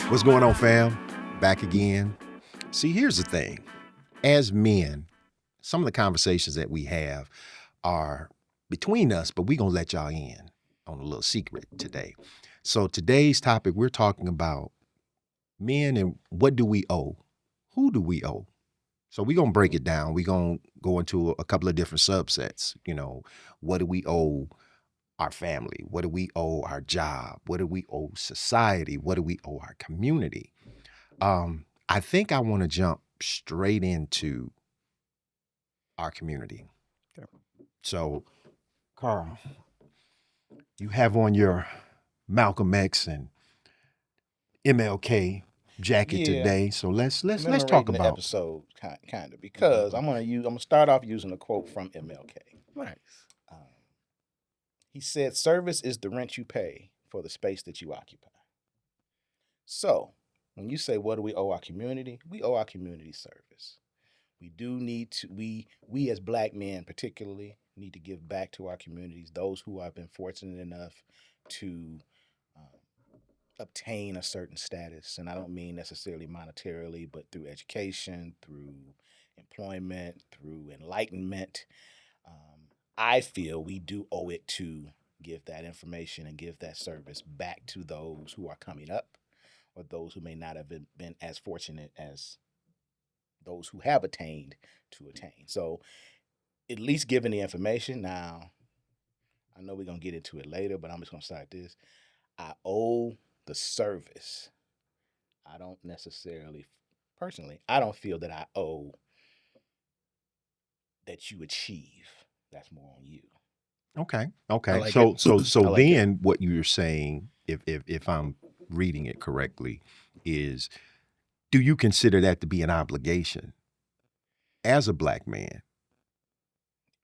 What's going on, fam? Back again. See, here's the thing. As men, some of the conversations that we have are between us, but we're going to let y'all in on a little secret today. So, today's topic, we're talking about men and what do we owe? Who do we owe? So, we're going to break it down. We're going to go into a couple of different subsets. What do we owe our family? What do we owe our job? What do we owe society? What do we owe our community? I think I want to jump straight into our community. Okay. So, Carl, you have on your Malcolm X and MLK jacket Yeah, today. So let's talk commemorating the about. episode, kind of, because I'm gonna start off using a quote from MLK. Nice. Um, he said, "Service is the rent you pay for the space that you occupy." So, when you say, "What do we owe our community?" We owe our community service. We do need to. We as Black men, particularly, need to give back to our communities. Those who have been fortunate enough to obtain a certain status. And I don't mean necessarily monetarily, but through education, through employment, through enlightenment. I feel we do owe it to give that information and give that service back to those who are coming up or those who may not have been as fortunate as those who have attained to attain. So at least giving the information. Now, I know we're going to get into it later, but I'm just going to start this. I owe the service. I don't necessarily, personally, I don't feel that I owe that you achieve. That's more on you. Okay. like So it. so I like it. then what you're saying, if I'm reading it correctly, is do you consider that to be an obligation as a Black man?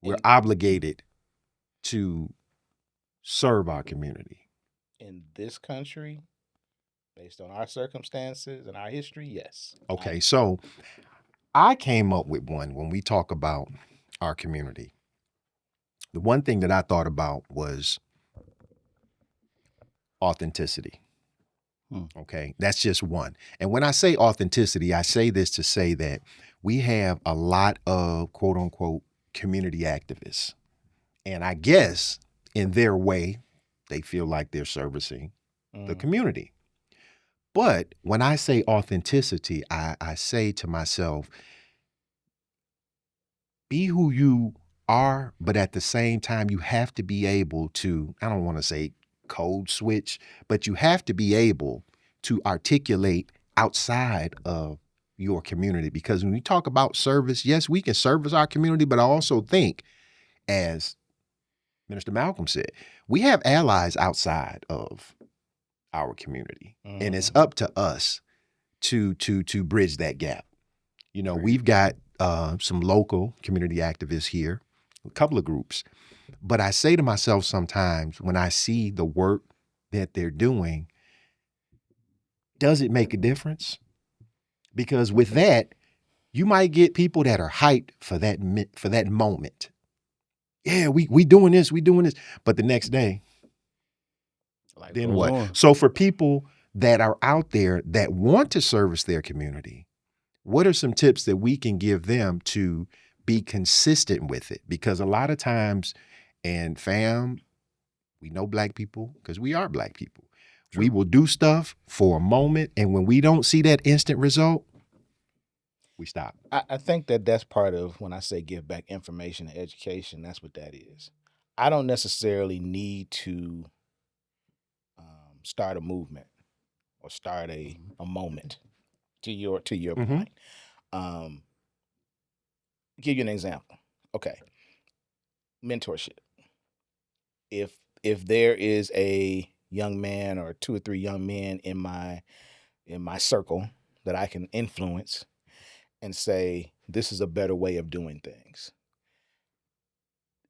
We're In, obligated to serve our community. in this country, based on our circumstances and our history, yes. Okay, so I came up with one when we talk about our community. The one thing that I thought about was authenticity. Okay, that's just one. And when I say authenticity, I say this to say that we have a lot of quote unquote community activists. And I guess in their way, they feel like they're servicing the community. But when I say authenticity, I say to myself, be who you are, but at the same time, you have to be able to, I don't want to say code switch, but you have to be able to articulate outside of your community. Because when we talk about service, yes, we can service our community, but I also think, as Minister Malcolm said, we have allies outside of our community. And it's up to us to bridge that gap. We've got some local community activists here, a couple of groups. But I say to myself sometimes when I see the work that they're doing, does it make a difference? Because with that, you might get people that are hyped for that moment. Yeah, we doing this, But the next day, Life then goes what? on. So for people that are out there that want to service their community, what are some tips that we can give them to be consistent with it? Because a lot of times, and fam, we know Black people because we are Black people. True. We will do stuff for a moment, and when we don't see that instant result, we stop. I think that that's part of when I say give back information and education. That's what that is. I don't necessarily need to start a movement or start a moment. To your point, give you an example. Okay, mentorship. If there is a young man or two or three young men in my circle that I can influence and say, this is a better way of doing things.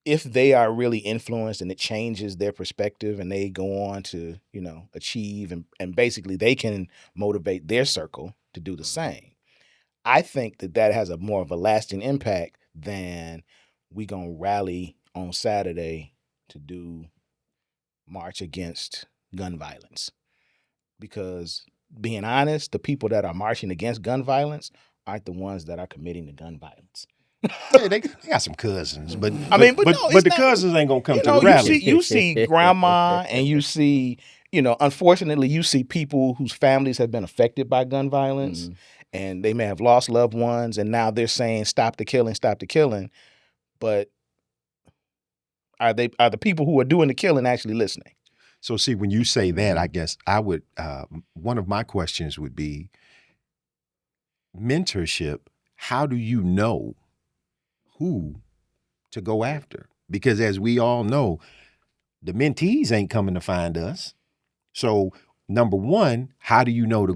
If they are really influenced and it changes their perspective and they go on to, achieve and basically they can motivate their circle to do the same. I think that has a more of a lasting impact than we gonna rally on Saturday to do march against gun violence. Because being honest, the people that are marching against gun violence aren't the ones that are committing the gun violence. Yeah, they got some cousins, but I mean, but no, it's the not- cousins ain't gonna come You to know, the rally. you see grandma, and you see, unfortunately, you see people whose families have been affected by gun violence, and they may have lost loved ones, and now they're saying, "Stop the killing, stop the killing." But are the people who are doing the killing actually listening? So see, when you say that, I guess I would. One of my questions would be mentorship. How do you know who to go after? Because as we all know, the mentees ain't coming to find us. So number one, how do you know to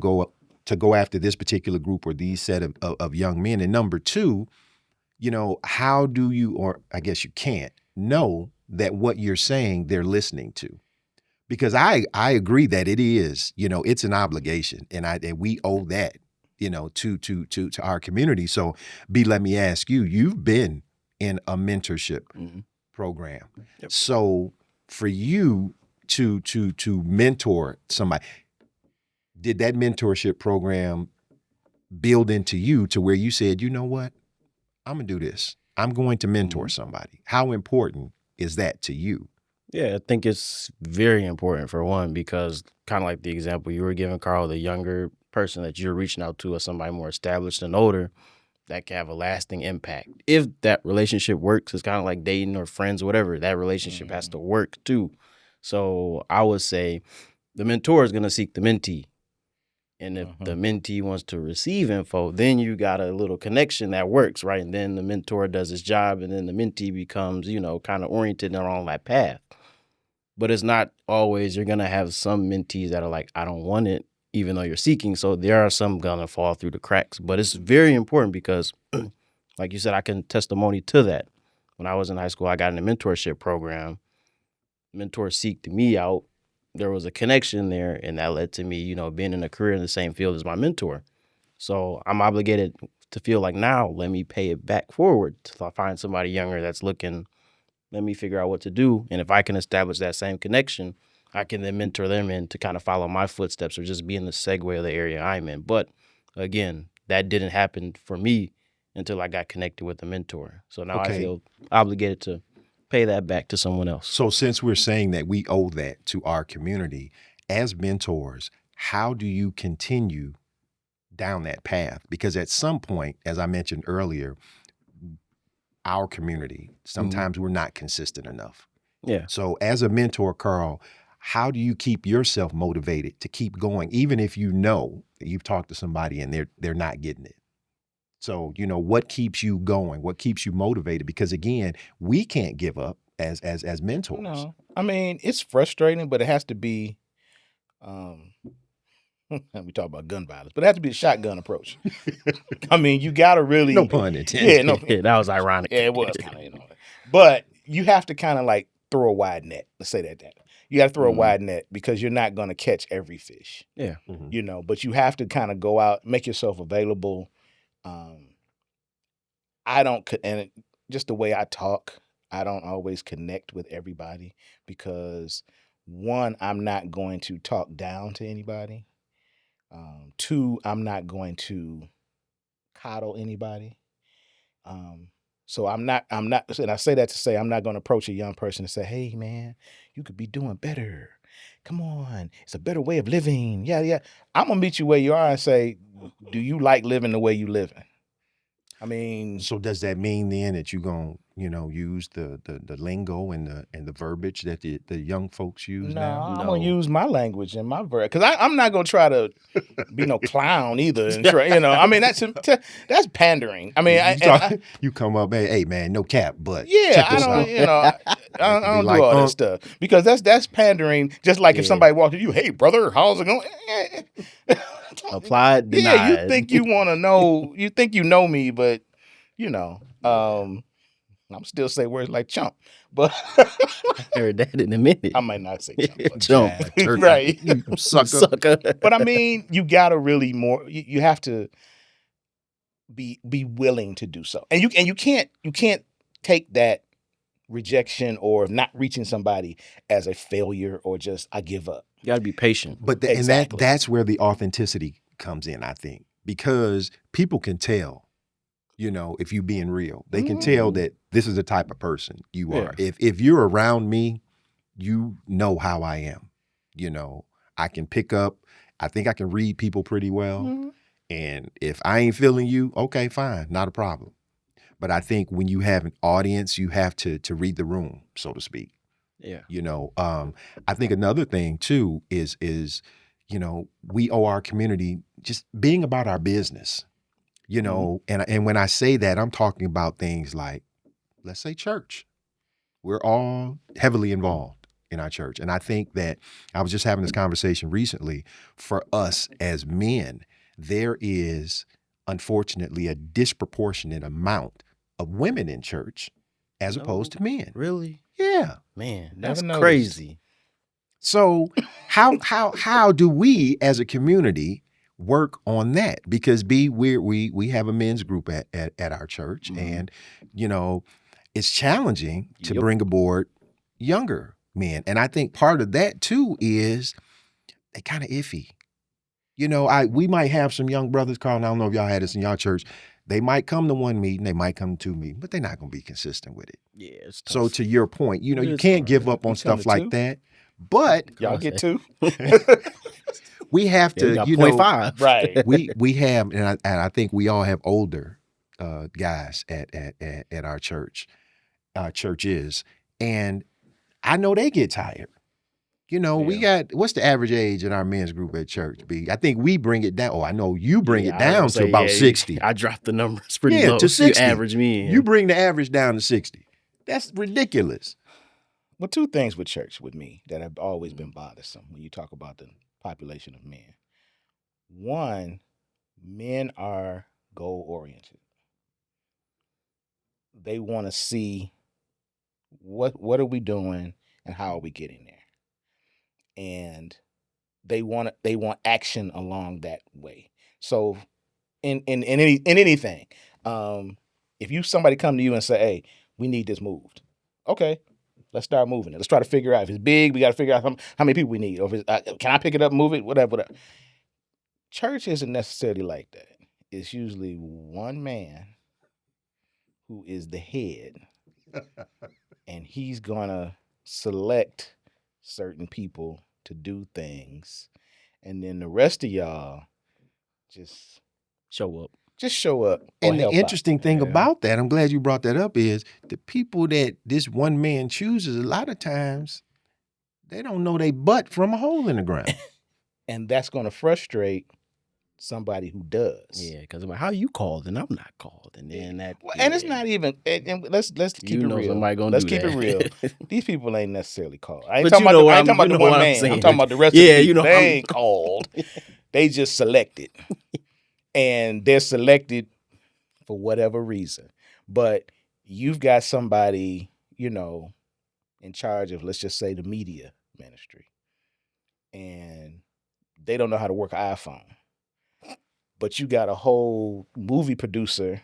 go after this particular group or these set of young men? And number two, how do you, or I guess you can't know that what you're saying they're listening to? Because I agree that it is, it's an obligation, and we owe that, to our community. So let me ask you, you've been in a mentorship program. Yep. So for you to mentor somebody, did that mentorship program build into you to where you said, you know what, I'm gonna do this. I'm going to mentor somebody. How important is that to you? Yeah, I think it's very important for one, because kind of like the example you were giving, Carl, the younger person that you're reaching out to, or somebody more established and older, that can have a lasting impact. If that relationship works, it's kind of like dating or friends or whatever. That relationship has to work too. So I would say the mentor is going to seek the mentee. And if the mentee wants to receive info, then you got a little connection that works, right? And then the mentor does his job, and then the mentee becomes, kind of oriented along that path. But it's not always. You're going to have some mentees that are like, I don't want it, even though you're seeking. So there are some going to fall through the cracks. But it's very important because, like you said, I can testimony to that. When I was in high school, I got in a mentorship program. Mentor seeked me out. There was a connection there, and that led to me, being in a career in the same field as my mentor. So I'm obligated to feel like, now let me pay it back forward to find somebody younger that's looking. Let me figure out what to do. And if I can establish that same connection, I can then mentor them in to kind of follow my footsteps or just be in the segue of the area I'm in. But again, that didn't happen for me until I got connected with a mentor. So now I feel obligated to pay that back to someone else. So since we're saying that we owe that to our community, as mentors, how do you continue down that path? Because at some point, as I mentioned earlier, our community, sometimes we're not consistent enough. Yeah. So as a mentor, Carl, how do you keep yourself motivated to keep going, even if you know that you've talked to somebody and they're not getting it? So, what keeps you going? What keeps you motivated? Because again, we can't give up as mentors. No, I mean, it's frustrating, but it has to be. We talk about gun violence, but it has to be a shotgun approach. I mean, you got to really. No pun intended. Yeah, no. That was ironic. Yeah, it was kind of, But you have to kind of like throw a wide net. Let's say that. You got to throw a wide net because you're not going to catch every fish. Yeah. But you have to kind of go out, make yourself available. And just the way I talk, I don't always connect with everybody because one, I'm not going to talk down to anybody. Two, I'm not going to coddle anybody. So I'm not, and I say that to say I'm not going to approach a young person and say, hey man, you could be doing better. Come on. It's a better way of living. Yeah. I'm going to meet you where you are and say, do you like living the way you living? I mean, so does that mean then that you're going to, use the lingo and the verbiage that the young folks use now? I'm going to use my language and my verb because I'm not going to try to be no clown either. And try, I mean, that's pandering. I mean, you come up, hey man, no cap, but yeah, check this I don't, out. I don't do all that stuff because that's pandering. Just like if somebody walked to you, hey brother, how's it going? Applied, denied. Yeah, you think you want to know? You think you know me, but I'm still say words like chump, but I heard that in a minute. I might not say chump. But Chump. Right. You sucker. But I mean, you gotta really you have to be willing to do so, and you can't take that rejection or not reaching somebody as a failure or just I give up. You got to be patient. But Exactly. that's where the authenticity comes in, I think, because people can tell, if you being real. They can tell that this is the type of person you are. If you're around me, you know how I am. I can pick up. I think I can read people pretty well. And if I ain't feeling you, okay, fine, not a problem. But I think when you have an audience, you have to read the room, so to speak. Yeah. I think another thing too is we owe our community just being about our business. And when I say that, I'm talking about things like, let's say, church. We're all heavily involved in our church, and I think that I was just having this conversation recently. For us as men, there is unfortunately a disproportionate amount of women in church as opposed to men. Really? Yeah. Man, Never that's noticed. crazy. So how do we as a community work on that? Because we have a men's group at our church, and it's challenging to bring aboard younger men. And I think part of that too is they kind of iffy. We might have some young brothers, Carl, and I don't know if y'all had this in y'all church. They might come to one meeting, they might come to two meetings, but they're not going to be consistent with it. Yeah, it's tough. So to your point, you It is can't hard. give up on You come stuff to like two? that. But Y'all get two? we have Yeah, we to, got 0.5. Right. we have, and I think we all have older guys at our church, churches, and I know they get tired. We got, what's the average age in our men's group at church, B? I think we bring it down. Oh, I know you bring it down to about 60. I dropped the numbers pretty Yeah, low. to 60. You average me in. You bring the average down to 60. That's ridiculous. Well, two things with church with me that have always been bothersome when you talk about the population of men. One, men are goal oriented. They want to see what are we doing and how are we getting there. And they want action along that way. So in anything, if somebody come to you and say, "Hey, we need this moved," okay, let's start moving it. Let's try to figure out if it's big. We got to figure out how many people we need, or if it's, can I pick it up, move it, whatever. Church isn't necessarily like that. It's usually one man who is the head, and he's gonna select certain people to do things, and then the rest of y'all just show up. show up. Or And the help interesting out. thing about that, I'm glad you brought that up, is the people that this one man chooses, a lot of times, they don't know they butt from a hole in the ground. And that's going to frustrate somebody who does. Yeah, because I'm like, how you called and I'm not called, and then that. Well, and it's not even. And let's keep it real. Somebody gonna let's do keep that. it real. These people ain't necessarily called. I ain't But talking you about know the, what I ain't talking I'm- about you the know one what I'm man. I'm saying. talking about the rest of the Yeah, people. you know They I'm- ain't called. They just selected, and they're selected for whatever reason. But you've got somebody, in charge of, let's just say, the media ministry, and they don't know how to work an iPhone. But you got a whole movie producer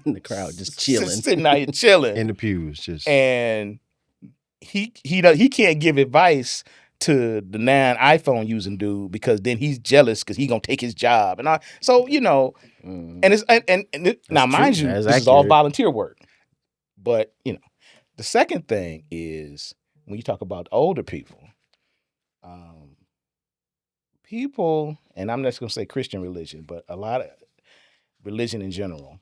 in the crowd just chilling. sitting out here chilling In the pews, just. and he can't give advice to the non-iPhone using dude because then he's jealous because he gonna take his job and all. So and it's and now true. mind you, That's this is all accurate. volunteer work. But the second thing is when you talk about older people, people, and I'm not gonna say Christian religion, but a lot of religion in general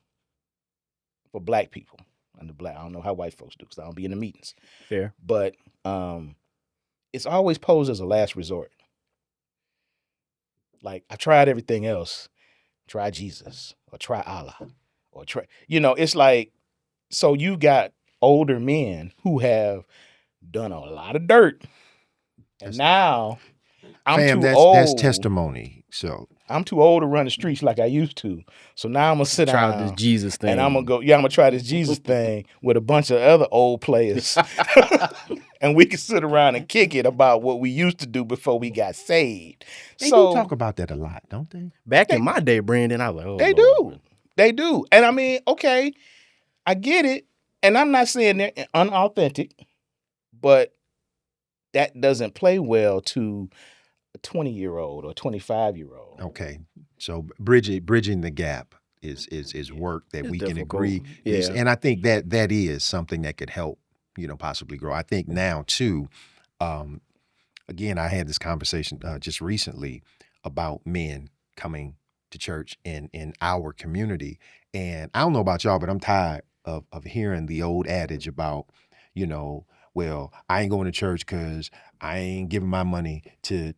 for Black people. I don't know how white folks do because I don't be in the meetings. Fair. But it's always posed as a last resort. Like, I tried everything else. Try Jesus or try Allah or try, it's like, so you got older men who have done a lot of dirt. And now I'm too old. That's testimony. So I'm too old to run the streets like I used to. So now I'm gonna sit Try down this Jesus thing. and I'm gonna try this Jesus thing with a bunch of other old players. And we can sit around and kick it about what we used to do before we got saved. they do talk about that a lot, don't they? Back in my day, Brandon, I was like, oh, They Lord. do. They do. And I mean, okay, I get it. And I'm not saying they're unauthentic, but that doesn't play well to a 20-year-old or 25-year-old. Okay, so bridging the gap is work that It's we can difficult. agree. Yeah. And I think that is something that could help, possibly grow. I think now too. Again, I had this conversation just recently about men coming to church in our community, and I don't know about y'all, but I'm tired of hearing the old adage about, well, I ain't going to church because I ain't giving my money to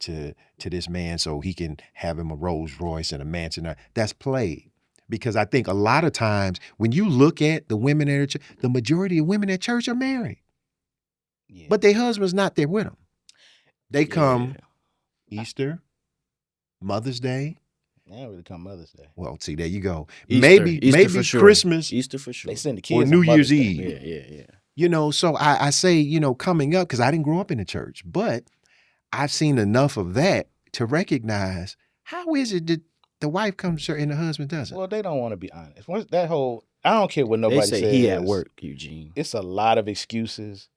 this man so he can have him a Rolls Royce and a mansion. That's played. Because I think a lot of times when you look at the women at church, the majority of women at church are married, Yeah. but their husband's not there with them. They come Yeah. Easter, Mother's Day. They don't really come Mother's Day. Well, see, there you go. Easter maybe for sure. Christmas Easter for sure. They send the or kids New on Year's Mother's Day. Eve. Yeah. So I say, coming up, because I didn't grow up in the church, but I've seen enough of that to recognize how is it that the wife comes to church and the husband doesn't. Well, they don't want to be honest. Once that whole, I don't care what nobody They say says. he at work, Eugene. It's a lot of excuses.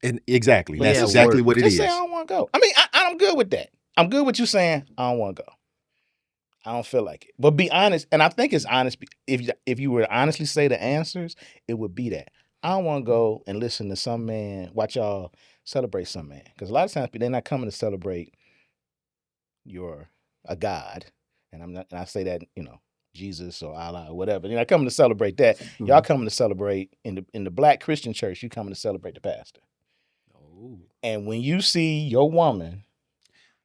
And exactly, But that's yeah, exactly work. what it Just is. say I don't want to go. I mean, I'm good with that. I'm good with you saying I don't want to go. I don't feel like it. But be honest, and I think it's honest. If you were to honestly say the answers, it would be that I don't want to go and listen to some man watch y'all celebrate some man, because a lot of times they're not coming to celebrate a God, and I'm not. And I say that Jesus or Allah or whatever. You're not coming to celebrate that. Mm-hmm. Y'all coming to celebrate in the Black Christian church. You coming to celebrate the pastor. Oh. And when you see your woman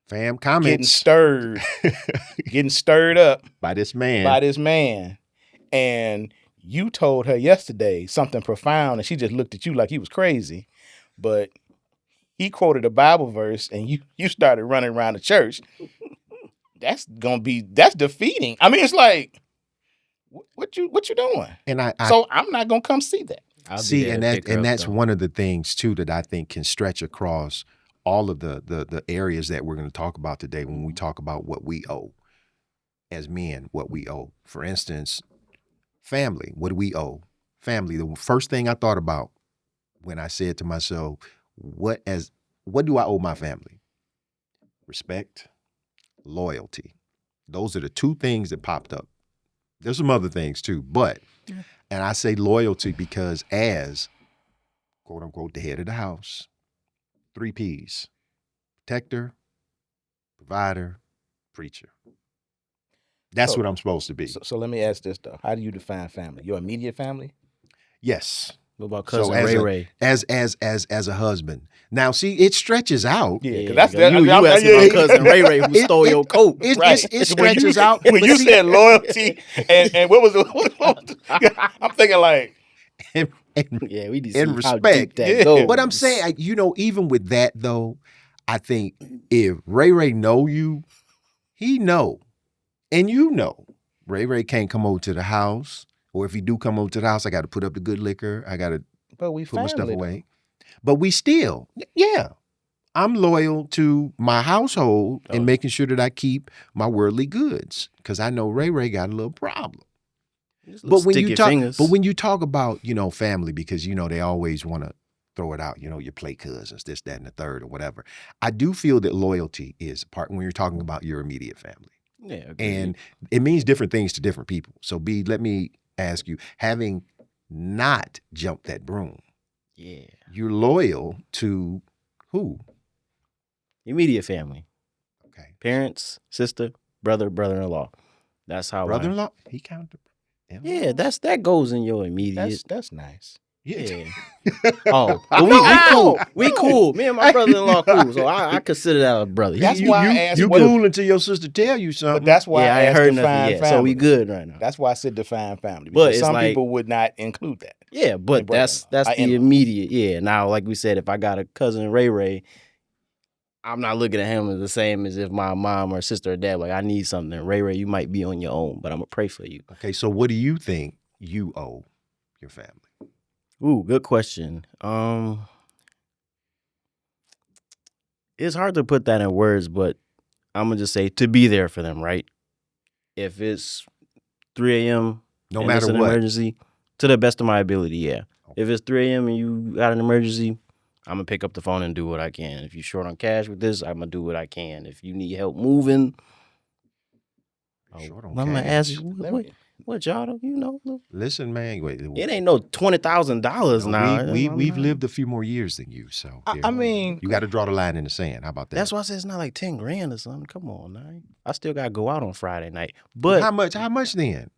Fam, getting comments stirred up by this man, and you told her yesterday something profound, and she just looked at you like he was crazy, but he quoted a Bible verse, and you started running around the church. That's defeating. I mean, it's like, what you doing? And so I'm not gonna come see that. That's one of the things too that I think can stretch across all of the areas that we're going to talk about today when we talk about what we owe as men, what we owe. For instance, family, what do we owe? Family. The first thing I thought about when I said to myself, what do I owe my family? Respect, loyalty. Those are the two things that popped up. There's some other things too, but and I say loyalty because as quote unquote the head of the house, 3 P's: protector, provider, preacher. That's what I'm supposed to be. So let me ask this though: how do you define family? Your immediate family? Yes. What about cousin Ray? As a husband. Now, see, it stretches out. Yeah, that's you asking about cousin Ray who stole your coat. It stretches out. When you said loyalty and what was I'm thinking like, we need to see respect. How deep that goes. But I'm saying, even with that though, I think if Ray know you, he know, and Ray can't come over to the house. Or if he do come over to the house, I got to put up the good liquor. I got to put my stuff away. But we still, I'm loyal to my household and making sure that I keep my worldly goods because I know Ray got a little problem. But when you talk about family, because they always want to throw it out, your play cousins, this, that, and the third, or whatever. I do feel that loyalty is part when you're talking about your immediate family. Yeah, and it means different things to different people. So B, let me ask you, having not jumped that broom, you're loyal to who? Immediate family. Okay. Parents, sister, brother-in-law. That's how brother-in-law. He counted. Yeah, that goes in your immediate. That's nice. Yeah. Oh, we cool. Me and my brother-in-law cool. So I consider that a brother. That's why I asked. You cool until your sister tell you something. But that's why I ain't heard nothing yet. So we good right now. That's why I said define family. But Because some people would not include that. Yeah, but that's the immediate. Yeah. Now, like we said, if I got a cousin Ray, I'm not looking at him as the same as if my mom or sister or dad, like, I need something. Ray, you might be on your own, but I'm going to pray for you. Okay, so what do you think you owe your family? Ooh, good question. It's hard to put that in words, but I'm going to just say to be there for them, right? If it's 3 a.m., no matter what, emergency, to the best of my ability, yeah. If it's 3 a.m. and you got an emergency, I'm gonna pick up the phone and do what I can. If you're short on cash with this, I'm gonna do what I can. If you need help moving, Short on I'm gonna ask you Let what, me- what y'all do, you know? Listen, man. Wait, It ain't no $20,000 no, now. we've lived a few more years than you, so I here. mean, You got to draw the line in the sand. How about that? That's why I said it's not like 10 grand or something. Come on, now. I still gotta go out on Friday night. But But how much? How much then?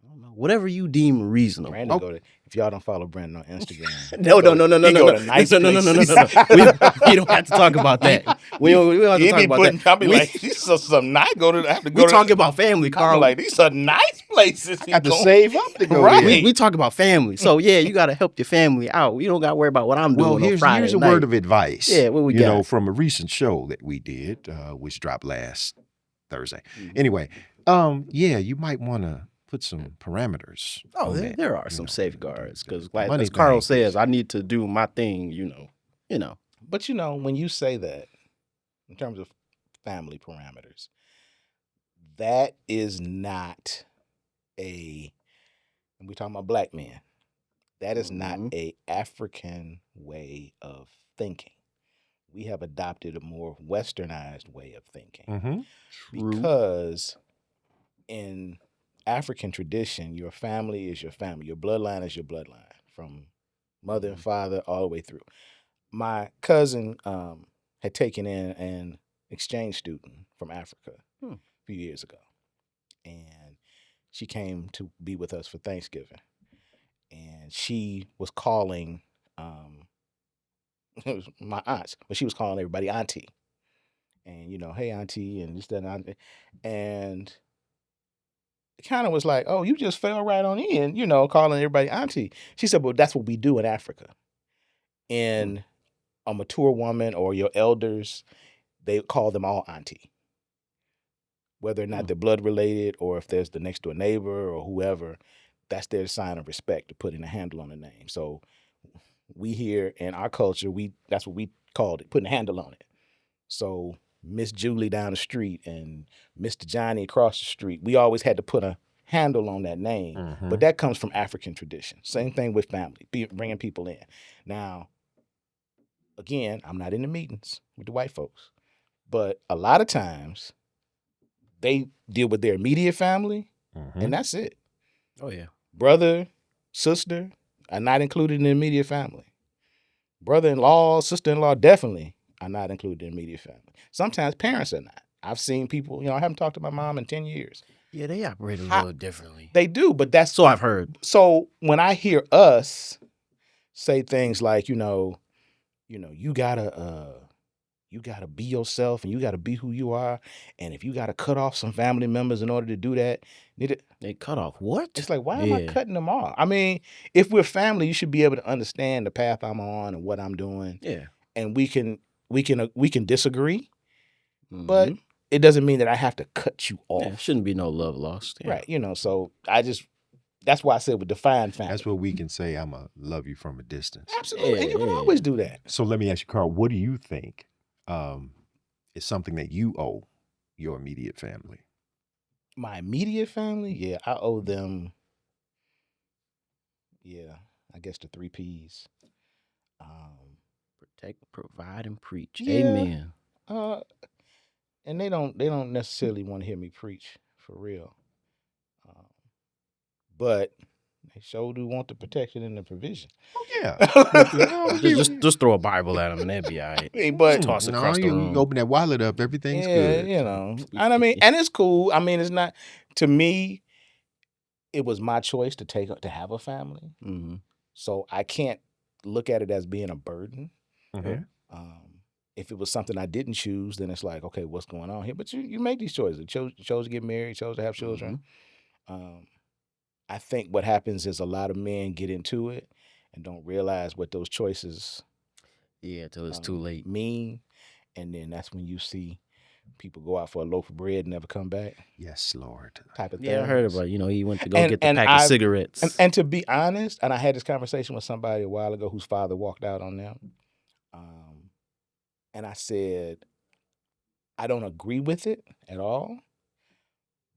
I don't know, whatever you deem reasonable. Brandon go to. If y'all don't follow Brandon on Instagram, No, he go no, to nice no, no, no, no, no, places. no, no. We don't have to talk about that. We don't have to He talk be about putting. that. I be We- like, these are some nice. I have to go we to. talking about family, I be Carl. like, these are nice places. I got to save up to go Right. there. we talk about family. So yeah, you gotta help your family out. You don't gotta worry about what I'm doing Well, on here's Friday a night. word of advice. Yeah, what we you know, got? from a recent show that we did, which dropped last Thursday. Mhm. Anyway, yeah, you might want to put some parameters. Oh, on that, there are you some know. safeguards because, The like money as Carl thing says, is- I need to do my thing. You know. But when you say that, in terms of family parameters, that is not a. And we're talking about black men. That is not Mhm. a African way of thinking. We have adopted a more westernized way of thinking Mhm. because in African tradition, your family is your family. Your bloodline is your bloodline from mother and father all the way through. My cousin had taken in an exchange student from Africa a few years ago, and she came to be with us for Thanksgiving. And she was calling it was my aunts, but she was calling everybody auntie. And hey auntie, and this, that, and auntie. And it kind of was like, oh, you just fell right on in, calling everybody auntie. She said, well, that's what we do in Africa. In a mature woman or your elders, they call them all auntie. Whether or not they're blood related or if there's the next door neighbor or whoever, that's their sign of respect to putting a handle on the name. So we here in our culture, that's what we called it, putting a handle on it. So Miss Julie down the street and Mr. Johnny across the street, we always had to put a handle on that name. Mhm. But that comes from African tradition. Same thing with family, bringing people in. Now, again, I'm not in the meetings with the white folks, but a lot of times they deal with their immediate family, Mhm. and that's it. Oh yeah. Brother, sister are not included in the immediate family. Brother-in-law, sister-in-law definitely are not included in the immediate family. Sometimes parents are not. I've seen people, I haven't talked to my mom in 10 years. Yeah, they operate a How- little differently. They do, but that's So I've heard. so when I hear us say things like, you gotta be yourself and you gotta be who you are. And if you gotta cut off some family members in order to do that, They cut off what? it's like, why am I Yeah. cutting them off? I mean, if we're family, you should be able to understand the path I'm on and what I'm doing. Yeah. And we can disagree, but Mhm. it doesn't mean that I have to cut you Yeah, off. shouldn't be no love lost. Yeah. Right. So that's why I said with define family. That's where we can say I'm a love you from a distance. Absolutely. And you can Yeah. always do that. So let me ask you, Carl, what do you think is something that you owe your immediate family? My immediate family, yeah, I owe them, I guess the 3 P's. Protect, provide, and preach. Yeah. Amen. And they don't necessarily want to hear me preach for real. But they sure do want the protection and the provision. Oh yeah. Just throw a Bible at them and they'll be all right. I mean, but Toss it across the you room. open that wallet up, everything's yeah, good. And I mean, and it's cool. I mean, it's not to me. It was my choice to have a family, Mm-hmm. so I can't look at it as being a burden. Mhm. If it was something I didn't choose, then it's like, okay, what's going on here? But you make these choices. You chose to get married, chose to have children. I think what happens is a lot of men get into it and don't realize what those choices Yeah, till it's too late. mean, and then that's when you see people go out for a loaf of bread and never come back. Yes, Lord. Type of thing. Yeah, I heard about. He went to go And- get the and pack of cigarettes. And to be honest, and I had this conversation with somebody a while ago whose father walked out on them. And I said, I don't agree with it at all,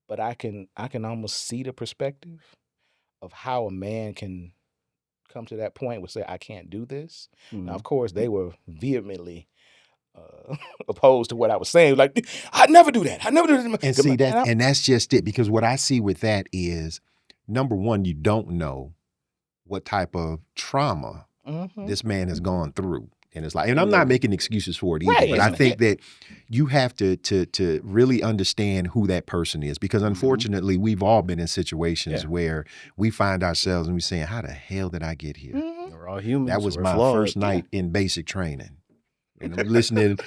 but I can almost see the perspective of how a man can come to that point would say, I can't do this. Mhm. Now, of course, they were vehemently opposed to what I was saying. Like, I never do that. I never do that. And see that, and that's just it. Because what I see with that is, number one, you don't know what type of trauma this man has gone through. And it's like, and I'm not making excuses for it either, Right. but I think that you have to really understand who that person is, because unfortunately, we've all been in situations where we find ourselves and we're saying, how the hell did I get here? We're all humans. That was We're my flawed. first night in basic training. And I'm listening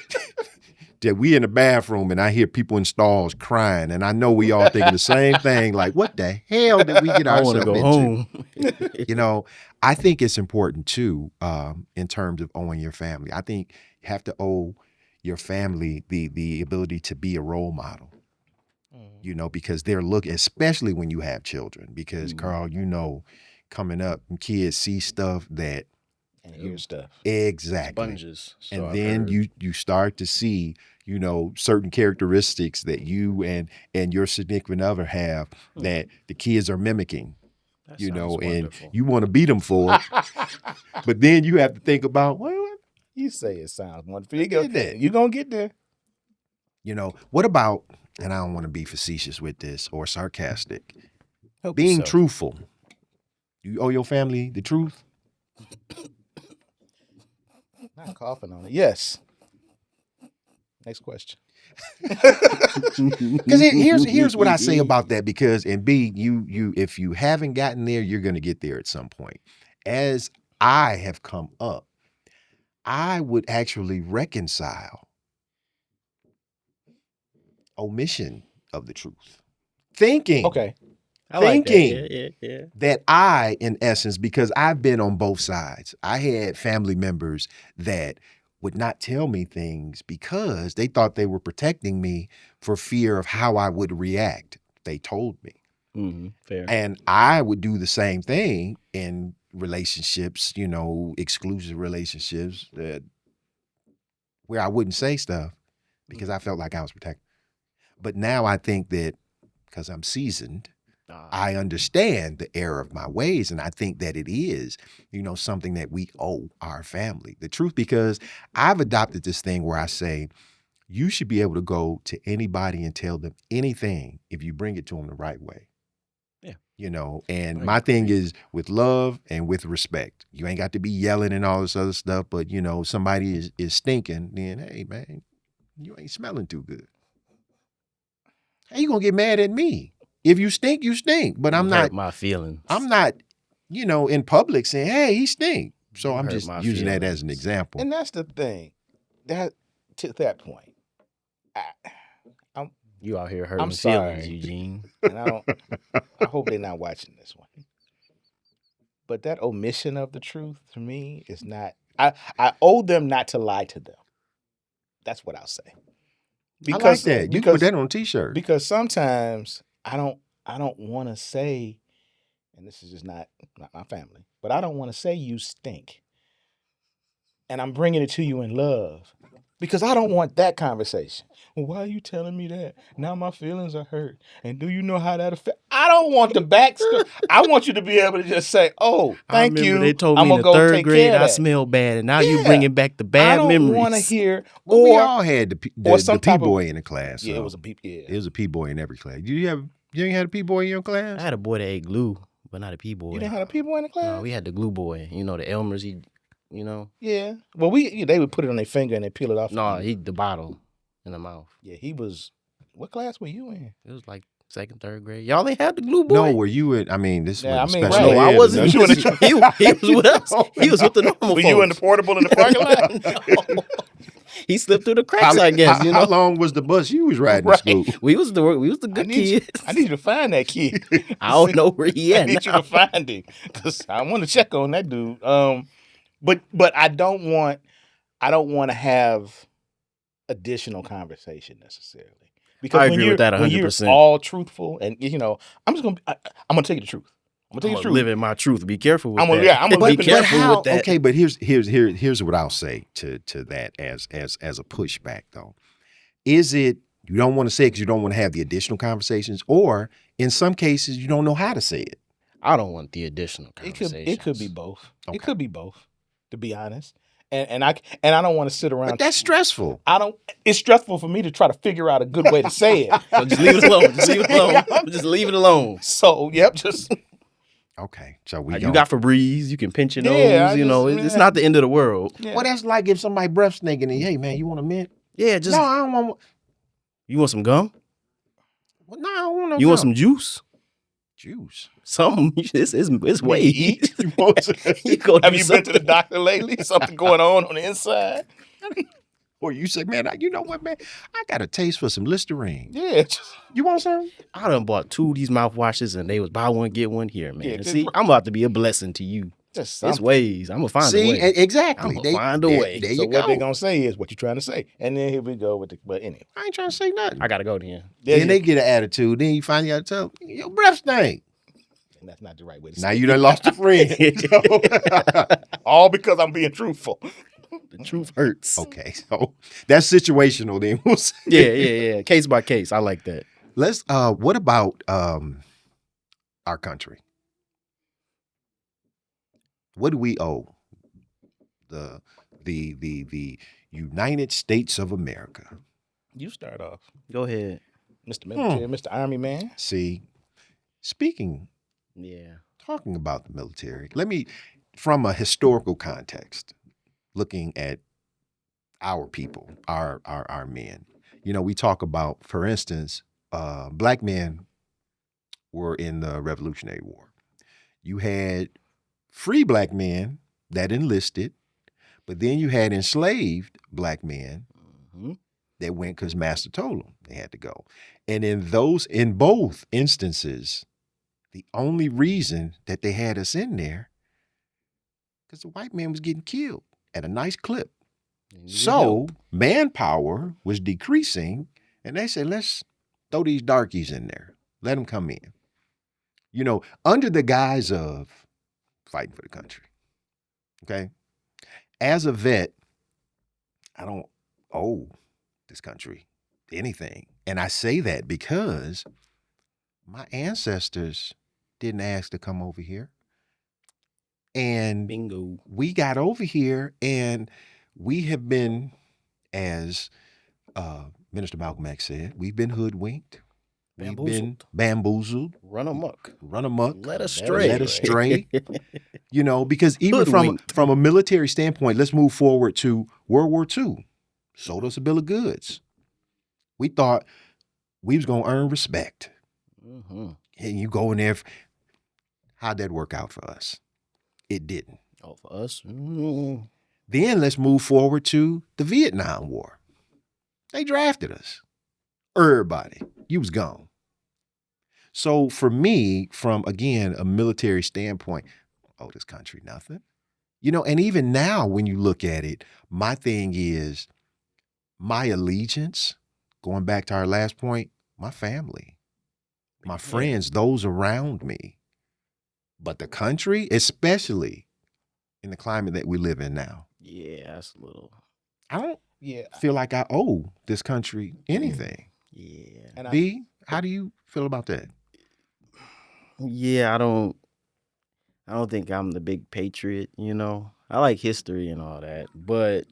that we in the bathroom and I hear people in stalls crying, and I know we all thinking the same thing, like, what the hell did we get I want ourselves to go into? home. You know, I think it's important too, in terms of owing your family. I think you have to owe your family the ability to be a role model. You know, because they're looking, especially when you have children, because Carl, you know, coming up, kids see stuff that and hear stuff. Exactly. Sponges. So And I've then heard. you start to see, you know, certain characteristics that you and your significant other have that the kids are mimicking. That You know, sounds and wonderful. you want to beat them for it, but then you have to think about, well, You say it sounds wonderful. I did that. You're going to get there. you know, what about, and I don't want to be facetious with this or sarcastic, Help being yourself. truthful. You owe your family the truth? Not coughing on it. Yes. Next question. Because here's what I say about that. Because, and B, you if you haven't gotten there, you're going to get there at some point. As I have come up, I would actually reconcile omission of the truth, thinking. Okay. I like that. Thinking Yeah. that I, in essence, because I've been on both sides, I had family members that would not tell me things because they thought they were protecting me for fear of how I would react. They told me. Fair. And I would do the same thing in relationships, you know, exclusive relationships, where I wouldn't say stuff because I felt like I was protected. But now I think that because I'm seasoned, I understand the error of my ways, and I think that it is, you know, something that we owe our family. The truth, because I've adopted this thing where I say, you should be able to go to anybody and tell them anything if you bring it to them the right way. Yeah. You know, and my thing is with love and with respect. You ain't got to be yelling and all this other stuff, but, you know, somebody is stinking, then, hey, man, you ain't smelling too good. How you gonna get mad at me? If you stink, you stink. But I'm not my feelings. I'm not, you know, in public saying, hey, he stink. So I'm hurt just my using that as an feelings. example. And that's the thing. That to that point. You out here hurting I'm feelings, sorry. Eugene. And I hope they're not watching this one. But that omission of the truth to me is not. I owe them not to lie to them. That's what I'll say. I like that. You can put that on a t-shirt. Because sometimes I don't want to say, and this is just not my family, but I don't want to say you stink. And I'm bringing it to you in love. Because I don't want that conversation. Well, why are you telling me that? Now my feelings are hurt. And do you know how that affects? I don't want the backstory. I want you to be able to just say, oh, thank you. They told I'm me in gonna the go third take grade care of I that. smell bad, and now Yeah. you bringing back the bad I don't memories. want to hear. Well, or we all had the some type of- P-boy in the class. Yeah, so it was a P. Yeah. It was a P-boy in every class. You ain't had a P-boy in your class? I had a boy that ate glue, but not a P-boy. You didn't have a P-boy in the class? No, we had the glue boy. You know, the Elmers, you know? Yeah. Well, they would put it on their finger and they peel it off. No, the bottle in the mouth. Yeah, he was. What class were you in? It was like second, third grade. Y'all ain't had the glue boy? No, were you in, I mean, this Yeah, was I mean, special right. No, I ed, wasn't. and He was with us. He was with the normal Were folks. you in the portable in the parking lot? No. He slipped through the cracks, I guess. How, You know, how long was the bus you was riding Right. to school? we was the good kids. I need you to find that kid. I don't know where he I at need you now. to find him because I want to check on that dude. But I don't want to have additional conversation necessarily. Because I when agree you're, with that when you're 100%. all truthful, and you know, I'm gonna tell you the truth. I'm gonna tell you the I'm truth. living my truth. Be careful with I'm gonna- that. yeah, I'm gonna be live in- careful how, with that. okay, but here's what I'll say to that as a pushback though. Is it you don't want to say it because you don't want to have the additional conversations, or in some cases you don't know how to say it? I don't want the additional It conversations. could be both. Okay. It could be both, to be honest. And I don't want to sit around. But that's stressful. It's stressful for me to try to figure out a good way to say it. So just leave it alone. Just leave it alone. Just leave it alone. So yep, just Okay, so we You got Febreze. You can pinch your Yeah, nose. You know, it's not the end of the world. yeah. Well, that's like if somebody breath stinking and hey man, you want a mint? Yeah, just No, I don't want. you want some gum? No, I don't want no. You want gum. some juice? juice? Something. It's You weight. eat? You want some- You go Have do you been to the something. doctor lately? Something going on the inside? Or you say, man, you know what, man? I got a taste for some Listerine. Yeah, just, You want some? I done bought 2 of these mouthwashes and they was buy one get one here, man. Yeah, And just- see, I'm about to be a blessing to you. just It's something. ways. I'm gonna find a See, way. exactly. I'ma find a way. There So you what go. they gonna say is what you trying to say, and then here we go with the. But anyway, I ain't trying to say nothing. I gotta go then. Then they get an attitude. Then you find out, tell your breath stink. and that's not the right way to Now say. you done lost a friend. it. All because I'm being truthful. The truth hurts. Okay, so that's situational. Then we'll see. Yeah. Case by case. I like that. Let's. What about our country? What do we owe the United States of America? You start off, Go ahead. Mr. Military, Mr. Army Man. See, speaking, Yeah. talking about the military, let me, from a historical context, looking at our people, our men. You know, we talk about, for instance, black men were in the Revolutionary War. You had free black men that enlisted, but then you had enslaved black men Mhm. that went because master told them they had to go. And in both instances, the only reason that they had us in there, because the white man was getting killed at a nice clip. You need So help. manpower was decreasing, and they said, let's throw these darkies in there. Let them come in. You know, under the guise of fighting for the country. Okay? As a vet, I don't owe this country anything. And I say that because my ancestors didn't ask to come over here. And Bingo. we got over here and we have been, as Minister Malcolm X said, we've been hoodwinked. We've been bamboozled, Run amok. run amok, Led astray. led astray. You know, because even from a military standpoint, let's move forward to World War II. Sold us a bill of goods. We thought we was gonna earn respect. Mm-hmm. And you go in there, how'd that work out for us? It didn't. Oh, for us. Mm-hmm. Then let's move forward to the Vietnam War. They drafted us. Everybody, you was gone. So for me, from again a military standpoint, oh, this country nothing. You know, and even now when you look at it, my thing is my allegiance, going back to our last point, my family, my friends, those around me. But the country, especially in the climate that we live in now, Yeah, that's a little. I don't Yeah, feel like I owe this country anything. Yeah. and B, how do you feel about that? Yeah, I don't think I'm the big patriot, you know. I like history and all that, but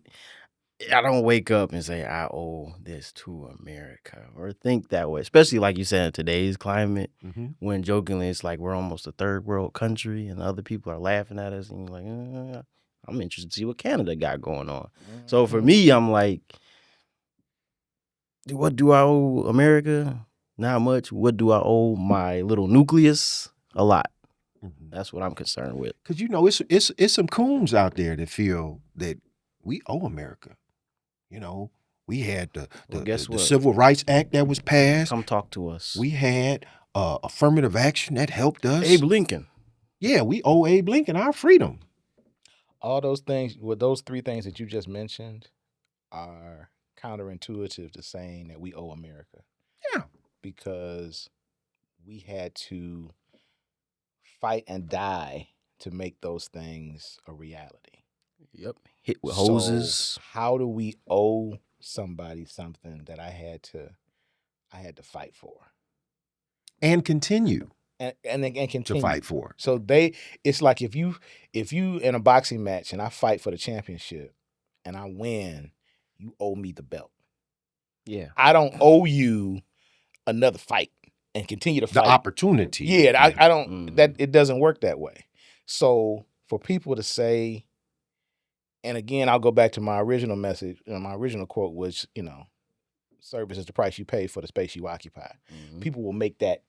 I don't wake up and say I owe this to America or think that way. Especially like you said in today's climate, Mm-hmm. when jokingly it's like we're almost a third world country and other people are laughing at us and you're like, I'm interested to see what Canada got going on. So for me, I'm like, what do I owe America? Not much. What do I owe my little nucleus? A lot. Mm-hmm. That's what I'm concerned with. Because you know, it's some coons out there that feel that we owe America. You know, we had Well, guess the what? Civil Rights Act that was passed. Come talk to us. We had affirmative action that helped us. Abe Lincoln. Yeah, we owe Abe Lincoln our freedom. all those things, with those three things that you just mentioned, are counterintuitive to saying that we owe America. Yeah. Because we had to fight and die to make those things a reality. Yep. Hit with So hoses. how do we owe somebody something that I had to fight for And continue. and continue to fight for. So it's like if you in a boxing match and I fight for the championship and I win, you owe me the belt. Yeah. I don't owe you another fight and continue to The fight. opportunity. Yeah, I don't. Mm. That it doesn't work that way. So for people to say, and again, I'll go back to my original message. My original quote was, service is the price you pay for the space you occupy. Mhm. People will make that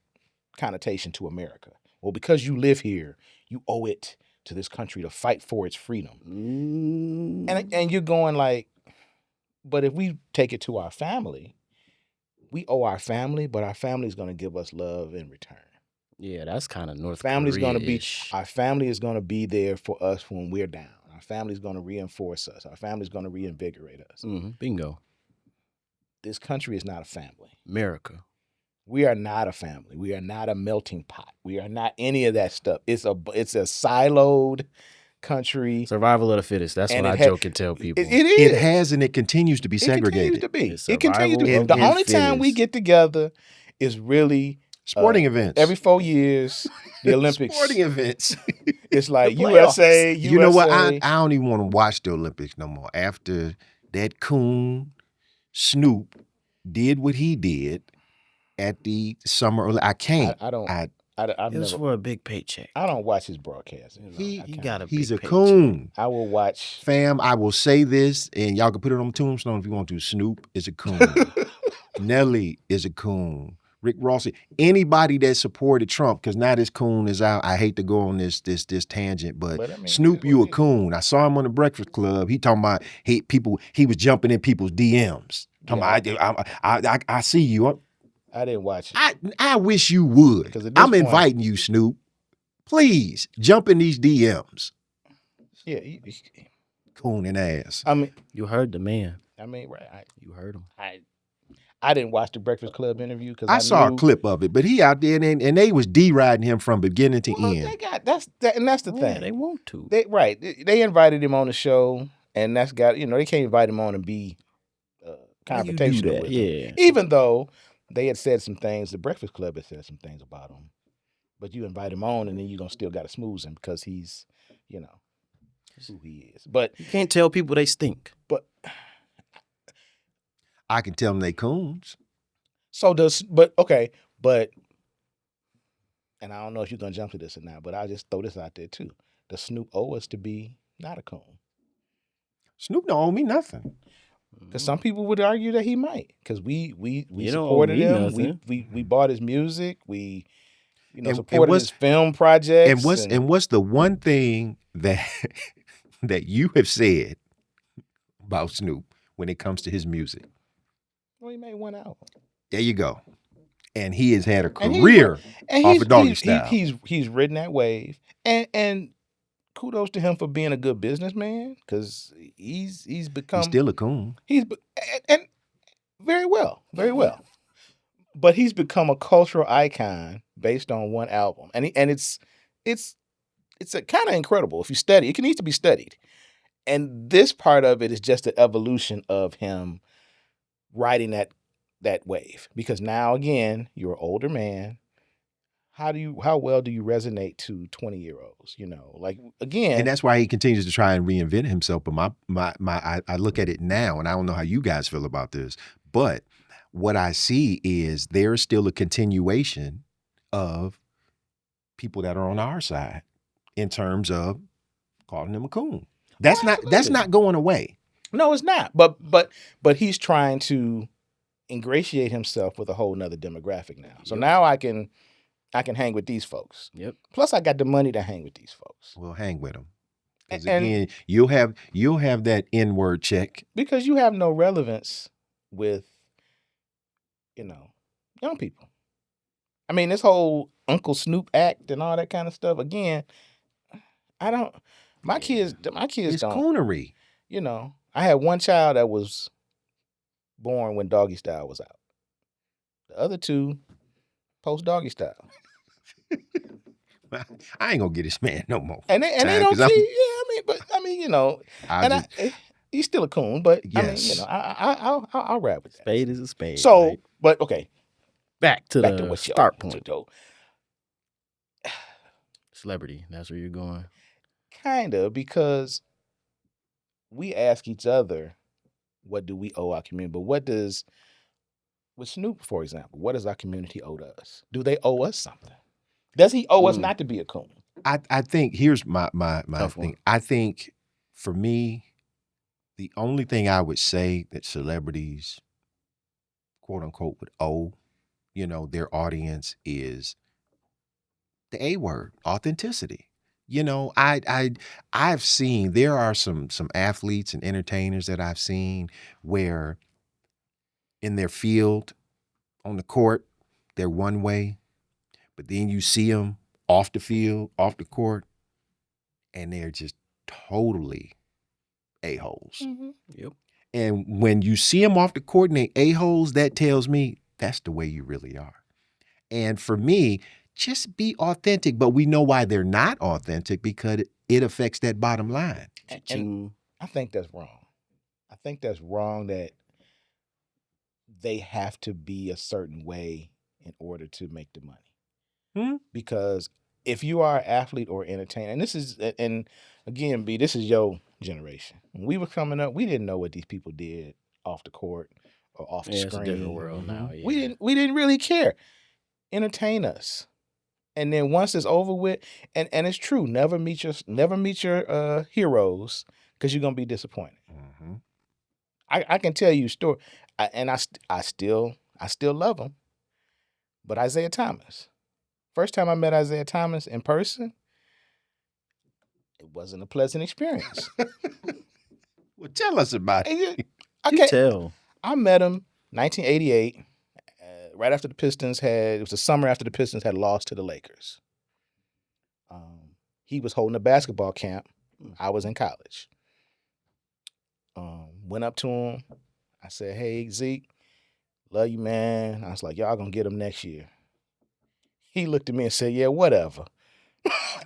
connotation to America. Well, because you live here, you owe it to this country to fight for its freedom. And you're going like, but if we take it to our family, we owe our family, but our family is going to give us love in return. Yeah, that's kind of North Family's going to be Korea-ish. our family is going to be there for us when we're down. Our family's going to reinforce us. Our family's going to reinvigorate us. Bingo. This country is not a family. America. We are not a family. We are not a melting pot. We are not any of that stuff. It's a siloed country. Survival of the fittest. That's And what I it joke and tell people. It is. It has and it continues to be segregated. It continues to be. It's It continues to be. survival The of only the time we fittest. get together is really Sporting events. every 4 years. The Olympics. Sporting events. It's like The playoffs. USA. You know what? I USA. don't even want to watch the Olympics no more. After that coon Snoop did what he did at the summer. I can't. I don't. I've It was never. for a big paycheck. I don't watch his broadcast. He got a He's big a paycheck. coon. I will watch. Fam, I will say this, and y'all can put it on the tombstone if you want to. Snoop is a coon. Nelly is a coon. Rick Ross, anybody that supported Trump, because now this coon is out. I hate to go on this tangent, but But I mean, Snoop, you a coon. I saw him on the Breakfast Club. He talking about he was jumping in people's DMs. Talking about, I see you. I didn't watch it. I wish you would. 'Cause at this I'm point- inviting you, Snoop. Please jump in these DMs. Yeah. Coon and ass. I mean, You heard the man. right. You heard him. I didn't watch the Breakfast Club interview because I saw knew, a clip of it, but he out there and they was deriding him from beginning to Well, end. they got that's the Yeah, thing. they want to. They invited him on the show, and that's got they can't invite him on and be How you do confrontational that? with him. Yeah. Even though they had said some things, the Breakfast Club had said some things about him, but you invite him on, and then you're gonna still got to smooze him because he's who he is. But You can't tell people they stink. I can tell them they coons. and I don't know if you're gonna jump to this or not, but I'll just throw this out there too. Does Snoop owe us to be not a coon? Snoop don't owe me nothing. Because some people would argue that he might, because we You don't owe supported me him. nothing. We bought his music. We And supported what's- his film projects. And what's the one thing that that you have said about Snoop when it comes to his music? well, he made one album. There you go. And he has had a And he's- career And off he's of Doggy he's, Style. he's ridden that wave, and kudos to him for being a good businessman, because he's become He's still a coon. and very well, but he's become a cultural icon based on one album, and it's a kind of incredible if you study. It needs to be studied, and this part of it is just the evolution of him riding that wave, because now again you're an older man. How well do you resonate to 20-year-olds? Like again, And that's why he continues to try and reinvent himself. But I look at it now, and I don't know how you guys feel about this, but what I see is there's still a continuation of people that are on our side in terms of calling him a coon. That's absolutely. not going away. no, it's not. But he's trying to ingratiate himself with a whole nother demographic now. So Yep. now I can hang with these folks. Yep. Plus, I got the money to hang with these folks. Well, hang with him. Because And- again, you'll have that N-word check. Because you have no relevance with, young people. I mean, this whole Uncle Snoop act and all that kind of stuff. Again, I don't. My kids It's don't. coonery. I had one child that was born when Doggy Style was out. The other two post Doggy Style, I ain't gonna get this man no more. and they Time, don't 'cause I'm- see. He's still a coon, but Yes. I'll rap with that. Spade is a spade. So, right? but okay, back to back the to what you start point. though. Celebrity. That's where you're going. Kind of, because we ask each other, what do we owe our community? But with Snoop, for example, what does our community owe to us? Do they owe us something? Does he owe us not to be a coon? I think here's my Tough thing. one. I think for me, the only thing I would say that celebrities, quote unquote, would owe, their audience is the A word, authenticity. I've seen there are some athletes and entertainers that I've seen where in their field on the court they're one way, but then you see them off the field, off the court, and they're just totally a-holes. Yep. And when you see them off the court and they a-holes, that tells me that's the way you really are. And for me, just be authentic, but we know why they're not authentic because it affects that bottom line. And I think that's wrong. I think that's wrong that they have to be a certain way in order to make the money. Because if you are an athlete or entertainer, and again, B, this is your generation. When we were coming up, we didn't know what these people did off the court or off the Yeah, screen. it's a different world now. Yeah. We didn't really care. Entertain us. And then once it's over with, and it's true, never meet your heroes, because you're gonna be disappointed. Mm-hmm. I can tell you a story, I still love him. But Isaiah Thomas, first time I met Isaiah Thomas in person, it wasn't a pleasant experience. Well, tell us about it. You tell. I met him 1988, right after the Pistons it was the summer after the Pistons had lost to the Lakers. He was holding a basketball camp. I was in college. Went up to him. I said, "Hey, Zeke, love you, man." I was like, "Y'all gonna get him next year." He looked at me and said, "Yeah, whatever,"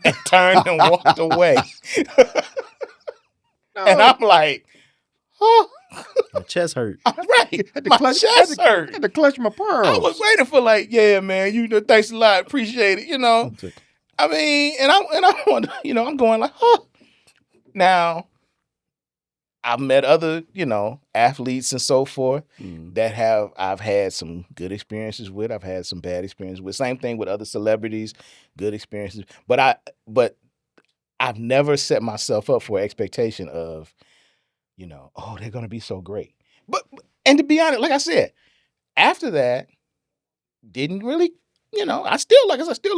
and turned and walked away. And I'm like, "Huh?" My chest hurt. Right. My chest hurt. Had to clutch my pearls. I was waiting for "Yeah, man, thanks a lot, appreciate it." I mean, and I want, I'm going like, huh. Now, I've met other, athletes and so forth that I've had some good experiences with. I've had some bad experiences with. Same thing with other celebrities, good experiences. But I've never set myself up for an expectation of, oh, they're gonna be so great. And to be honest, like I said, after that, didn't really, I still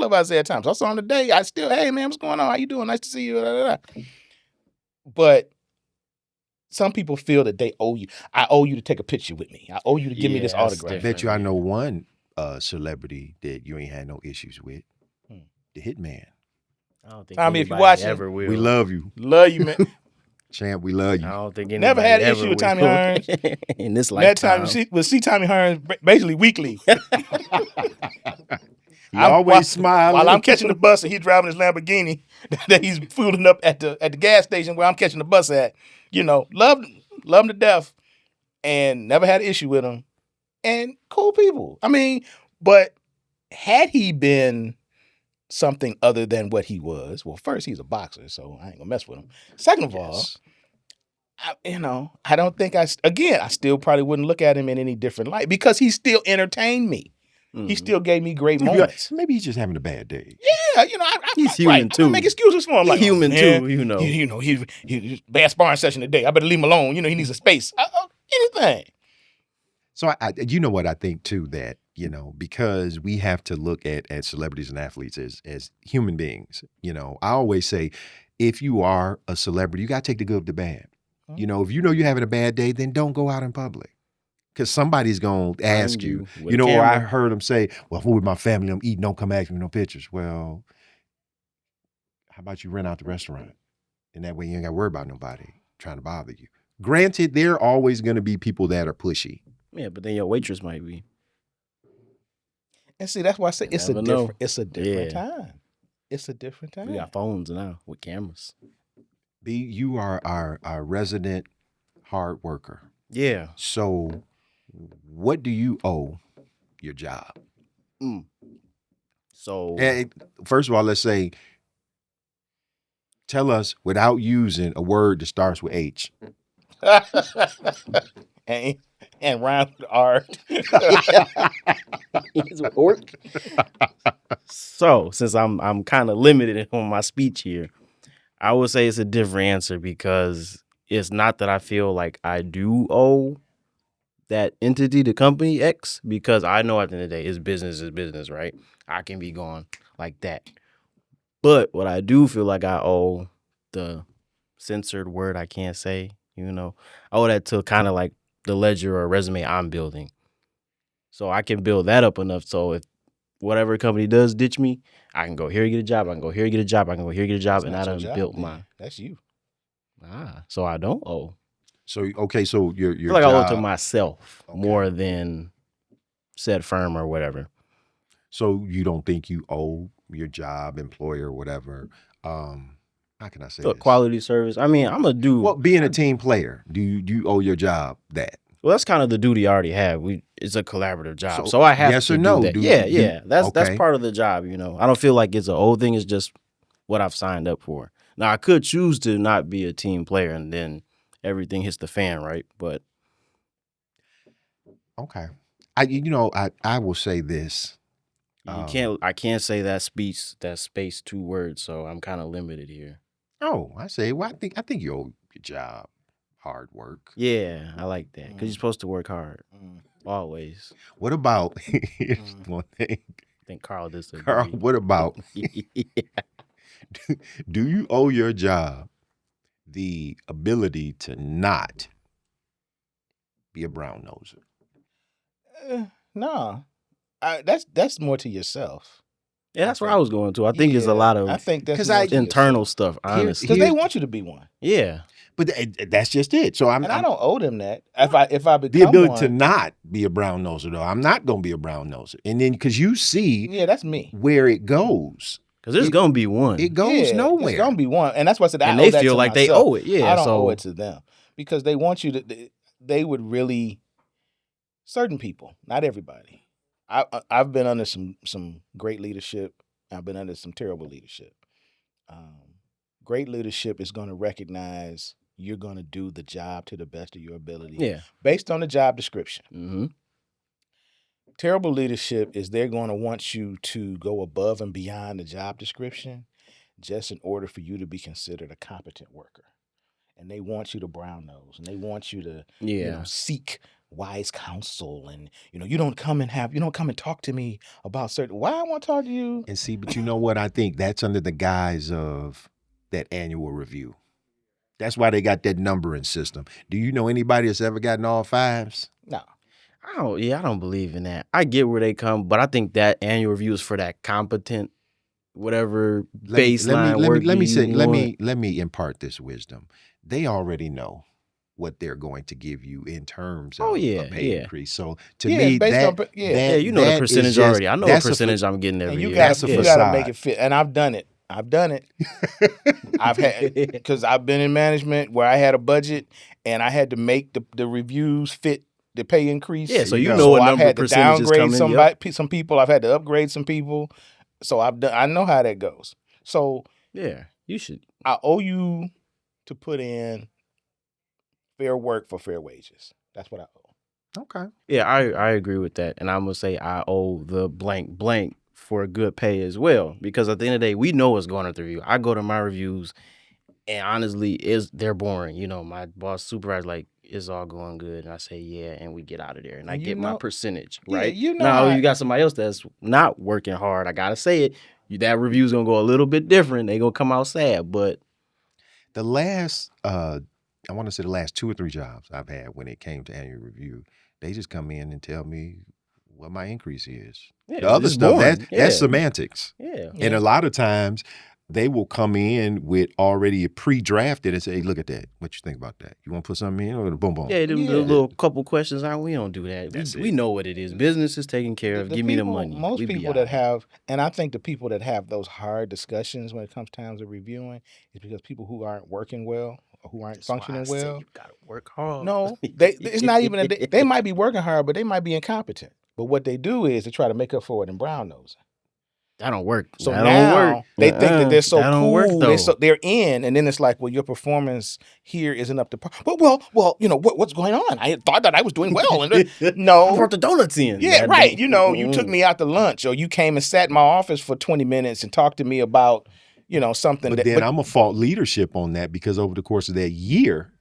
love Isaiah Thomas. I saw him today. Hey man, what's going on? How you doing? Nice to see you. But some people feel that they owe you. I owe you to take a picture with me. I owe you to give me this autograph. I bet you I know one celebrity that you ain't had no issues with. The Hitman. I don't think Tommy, if you anybody watching, ever will. We love you. Love you, man. Champ, we love you. I don't think anybody Never had an ever issue with will. Tommy Hearns. In this That lifetime. time we'll see Tommy Hearns basically weekly. He always smiling. While I'm catching the bus and he's driving his Lamborghini that he's fueling up at the gas station where I'm catching the bus at. Love him to death, and never had an issue with him. And cool people. I mean, but had he been something other than what he was, well, first, he's a boxer, so I ain't gonna mess with him. Second of all, I don't think I still probably wouldn't look at him in any different light because he still entertained me. He still gave me great moments. Maybe he's just having a bad day. Yeah, He's human too. I make excuses for him. He's Like, human man, too. He's bad sparring session today. I better leave him alone. He needs a space. Anything. So you know what I think too, that because we have to look at celebrities and athletes as human beings. I always say, if you are a celebrity, you got to take the good with the bad. If you're having a bad day, then don't go out in public. Because somebody's going to ask you, or I heard them say, well, if I'm with my family, I'm eating, don't come ask me no pictures. Well, how about you rent out the restaurant? And that way you ain't got to worry about nobody trying to bother you. Granted, there are always going to be people that are pushy. Yeah, but then your waitress might be. And see, that's why I say You it's a never different. know. It's a different time. It's a different time. We got phones now with cameras. B, you are our resident hard worker. Yeah. So what do you owe your job? So And first of all, let's say Tell us without using a word that starts with H. and and rhyme with art. It's orc. So since I'm kind of limited on my speech here, I would say it's a different answer because it's not that I feel like I do owe that entity, the company X, because I know at the end of the day, it's business is business, right? I can be gone like that. But what I do feel like I owe the censored word I can't say, I owe that to kind of like the ledger or resume I'm building. So I can build that up enough so if whatever company does ditch me, I can go here and get a job. I can go here and get a job. I can go here and get a job, That's and I not your done job, built then. my. That's you. So I don't owe. So okay, so your I feel like I owe it to job. myself Okay. more than said firm or whatever. So you don't think you owe your job, employer, whatever. How can I say Look, this? quality service. I mean, I'm a dude. Well, being a team player, do you owe your job that? Well, that's kind of the duty I already have. It's a collaborative job, So, so I have yes to or do no? that. Do- yeah, do- yeah. That's okay. part of the job. I don't feel like it's an old thing. It's just what I've signed up for. Now I could choose to not be a team player, and then everything hits the fan, right? But Okay. I will say this. I can't say that space 2 words, so I'm kind of limited here. Oh, I say. Well, I think you owe your job hard work. Yeah, I like that because you're supposed to work hard always. What about here's one thing, I think Carl disagrees. Carl? What about do you owe your job the ability to not be a brown noser? No, that's more to yourself. Yeah, that's where I was going to. I think it's a lot of I think that's 'cause more I- to internal yourself. stuff, honestly. Because they want you to be one, Yeah. But that's just it. So and I don't owe them that. If I become the ability one, to not be a brown noser though. I'm not going to be a brown noser, and then because you see yeah, that's me. where it goes, Because there's going to be one. it goes Yeah, nowhere. It's gonna be one, and that's why I said I and owe they that feel to like they myself. owe it. Yeah. I don't so owe it to them because they want you to. They would really certain people, not everybody. I've been under some great leadership. I've been under some terrible leadership. Great leadership is going to recognize you're going to do the job to the best of your ability, Yeah. based on the job description. Mm-hmm. Terrible leadership is they're going to want you to go above and beyond the job description just in order for you to be considered a competent worker. And they want you to brown nose, and they want you to seek wise counsel, and you don't come and talk to me about certain. Why I want to talk to you? And see, but you know what? I think that's under the guise of that annual review. That's why they got that numbering system. Do you know anybody that's ever gotten all 5s? No. I don't believe in that. I get where they come, but I think that annual review is for that competent, whatever baseline work. Let me impart this wisdom. They already know what they're going to give you in terms of a pay increase. So to me, it's based that, on, you know the that is percentage just- already. I know what that's a percentage I'm getting every and you year. got That's a to facade. make it fit. And I've done it. I've had because I've been in management where I had a budget and I had to make the reviews fit the pay increase. Yeah, so you go. know what I've number had to percentages downgrade come in. some people. I've had to upgrade some people. So I know how that goes. So Yeah, you should. I owe you to put in fair work for fair wages. That's what I owe. Okay. Yeah, I agree with that. And I'm going to say I owe the blank for good pay as well. Because at the end of the day, we know what's going on at the review. I go to my reviews and honestly, they're boring. My boss supervisor like, it's all going good. And I say, yeah, and we get out of there. And I get my percentage, right? Now, you got somebody else that's not working hard. I got to say it. That review's going to go a little bit different. They're going to come out sad. But the last, I want to say the last 2 or 3 jobs I've had when it came to annual review, they just come in and tell me what my increase is. Yeah, the other it's stuff, boring. that's semantics. Yeah. And a lot of times they will come in with already pre-drafted and say, hey, look at that. What you think about that? You want to put something in or boom, boom? Yeah, the little couple questions. We don't do that. We know what it is. Business is taken care of. Give me the money. Most people that have, and I think the people that have those hard discussions when it comes times of reviewing is because people who aren't working well or who aren't functioning well. You gotta work hard. No, it's not even. They might be working hard, but they might be incompetent. But what they do is they try to make up for it in brown nosing. That don't work. So That now don't work. they think that they're so that don't cool, work, though. they're in, and then it's like, well, your performance here isn't up to par. But well, what's going on? I thought that I was doing well, and I no, brought the donuts in. yeah, That right. don't- You took me out to lunch, or you came and sat in my office for 20 minutes and talked to me about, something. But then I'm gonna fault leadership on that because over the course of that year,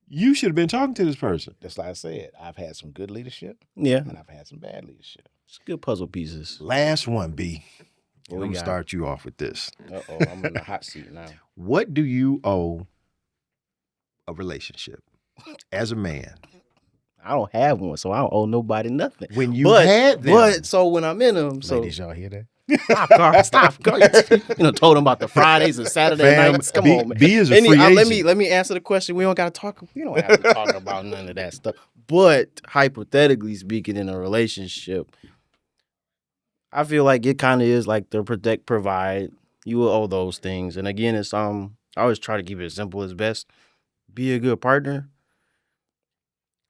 you should have been talking to this person. That's like I said. I've had some good leadership, Yeah, and I've had some bad leadership. it's good puzzle pieces. Last one, B. What I'm we gonna got? start you off with this. Uh-oh, I'm in the hot seat now. What do you owe a relationship as a man? I don't have one, so I don't owe nobody nothing. When you had them, But so when I'm in them, so Ladies, y'all hear that? stop, Carl. Told them about the Fridays and Saturday fam, nights. Come B, on, man. B is a free agent. Let me answer the question. We don't have to talk about none of that stuff. But hypothetically speaking, in a relationship, I feel like it kind of is like the protect, provide. You will owe those things. And again, it's I always try to keep it as simple as best. Be a good partner.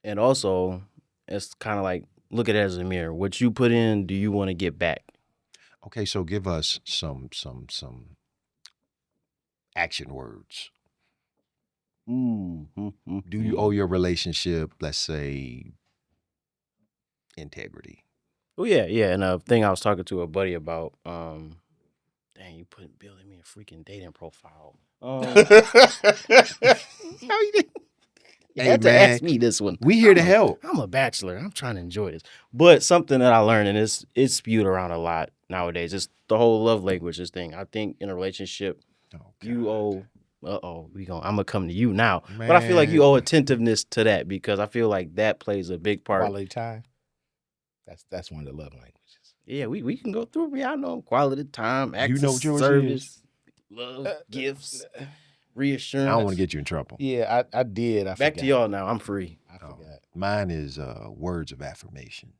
And also, it's kind of like look at it as a mirror. What you put in, do you want to get back? Okay, so give us some action words. Mm-hmm. Do you owe your relationship, let's say, integrity? Oh yeah. And a thing I was talking to a buddy about. Dang, you building me a freaking dating profile. No, you didn't. You Hey, had to man, ask me this one. We here to help. I'm a bachelor. I'm trying to enjoy this. But something that I learned, and it's spewed around a lot nowadays, it's the whole love languages thing. I think in a relationship, you owe. I'm gonna come to you now. Man. But I feel like you owe attentiveness to that because I feel like that plays a big part. Quality time. That's one of the love languages. Yeah, we can go through. Yeah, I know quality time, acts You know of what yours service, love, gifts, reassurance. I don't want to get you in trouble. Yeah, I did. I Back forgot. to y'all now. I'm free. I forgot. Mine is words of affirmation.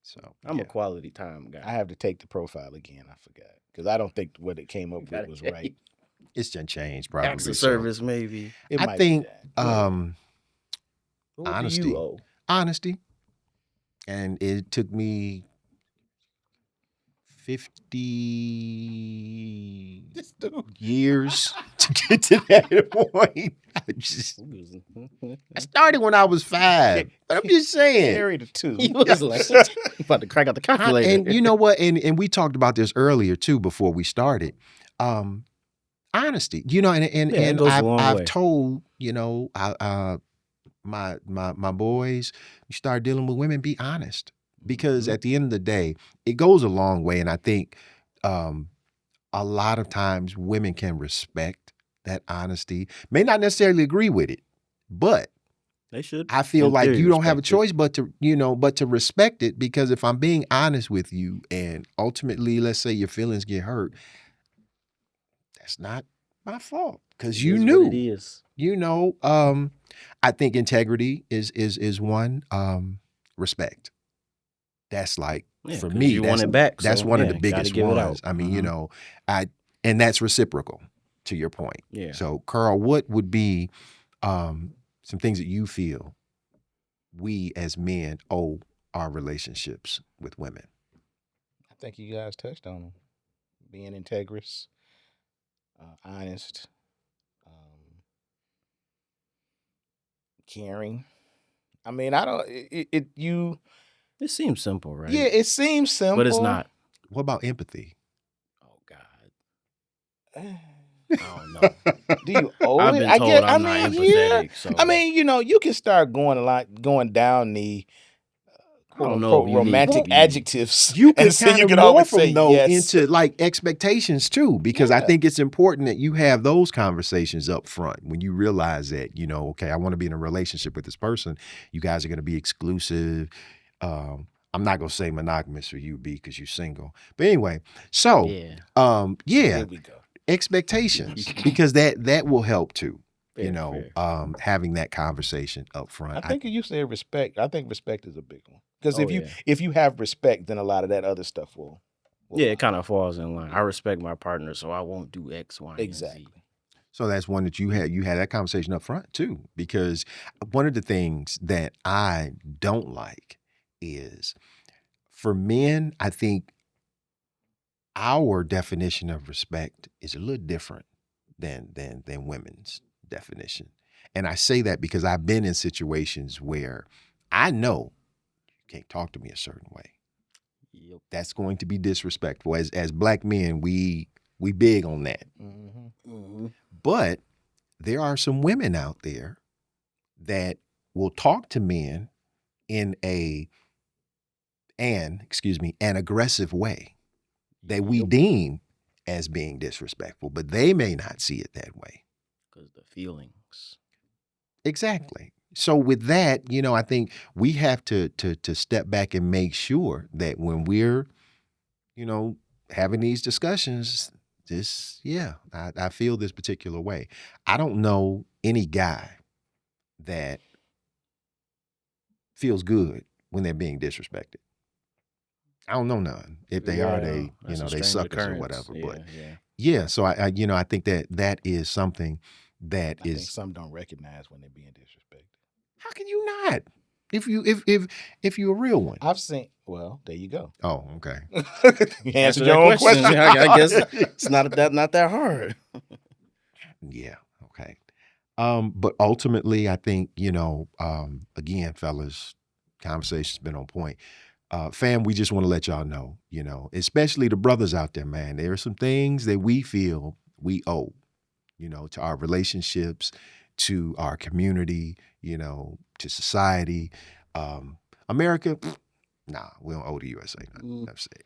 So I'm a quality time guy. I have to take the profile again. I forgot because I don't think what it came up with was right. It's just changed probably. Acts of service, maybe. I think What honesty. do you owe? Honesty. And it took me 50 years to get to that point. I started when I was 5. But I'm just saying. Carry the 2. He was like, you about to crack out the calculator. And you know what? And we talked about this earlier too before we started. Honesty. And I've told, my boys, you start dealing with women, be honest. Because at the end of the day, it goes a long way. And I think a lot of times women can respect that honesty. May not necessarily agree with it, but they should. I feel like you don't have a choice but to respect it, because if I'm being honest with you and ultimately, let's say your feelings get hurt, that's not my fault because you knew. What it is. I think integrity is one. Respect. That's like for me. You want it back. That's one of the biggest ones. I mean, and that's reciprocal to your point. Yeah. So, Carl, what would be some things that you feel we as men owe our relationships with women? I think you guys touched on them. Being integrous, honest, caring. I mean, I don't. It seems simple, right? Yeah, it seems simple, but it's not. What about empathy? Oh God. I don't know. Do you owe I've it? been told I'm not empathetic. Yeah. So I mean, you can start going down the I don't know. romantic adjectives. You can and kind you of can always morph them say though yes. into like expectations too, because I Yeah. think it's important that you have those conversations up front when you realize that, okay, I want to be in a relationship with this person. You guys are going to be exclusive. I'm not going to say monogamous for you, B, because you're single. But anyway, so Here we go. expectations, because that will help too. Fair. Having that conversation up front. I think you said respect. I think respect is a big one. Because Oh, if you have respect, then a lot of that other stuff will it kind of falls in line. I respect my partner, so I won't do X, Y, and Z. Exactly. So that's one that you had that conversation up front too, because one of the things that I don't like is for men, I think our definition of respect is a little different than women's definition. And I say that because I've been in situations where I know you can't talk to me a certain way. Yep. That's going to be disrespectful. As black men, we big on that. But there are some women out there that will talk to men in an aggressive way that we deem as being disrespectful, but they may not see it that way. Because the feelings. Exactly. So with that, I think we have to step back and make sure that when we're, having these discussions, I feel this particular way. I don't know any guy that feels good when they're being disrespected. I don't know none. If they are, they they suckers or whatever. But so I think that is something that I think some don't recognize when they're being disrespected. How can you not? If you're a real one. I've seen. Well, there you go. Oh, okay. You answered your own question. I guess it's not that hard. Yeah. Okay. But ultimately, I think again, fellas, conversation's been on point. Fam, we just want to let y'all know, especially the brothers out there, man. There are some things that we feel we owe, to our relationships, to our community, to society. America, nah, we don't owe the USA nothing. That's it.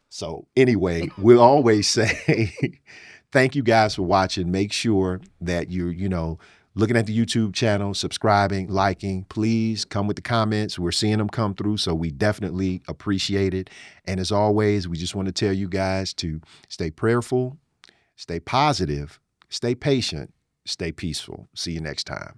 So anyway, we'll always say thank you guys for watching. Make sure that you're, looking at the YouTube channel, subscribing, liking. Please come with the comments. We're seeing them come through, so we definitely appreciate it. And as always, we just want to tell you guys to stay prayerful, stay positive, stay patient, stay peaceful. See you next time.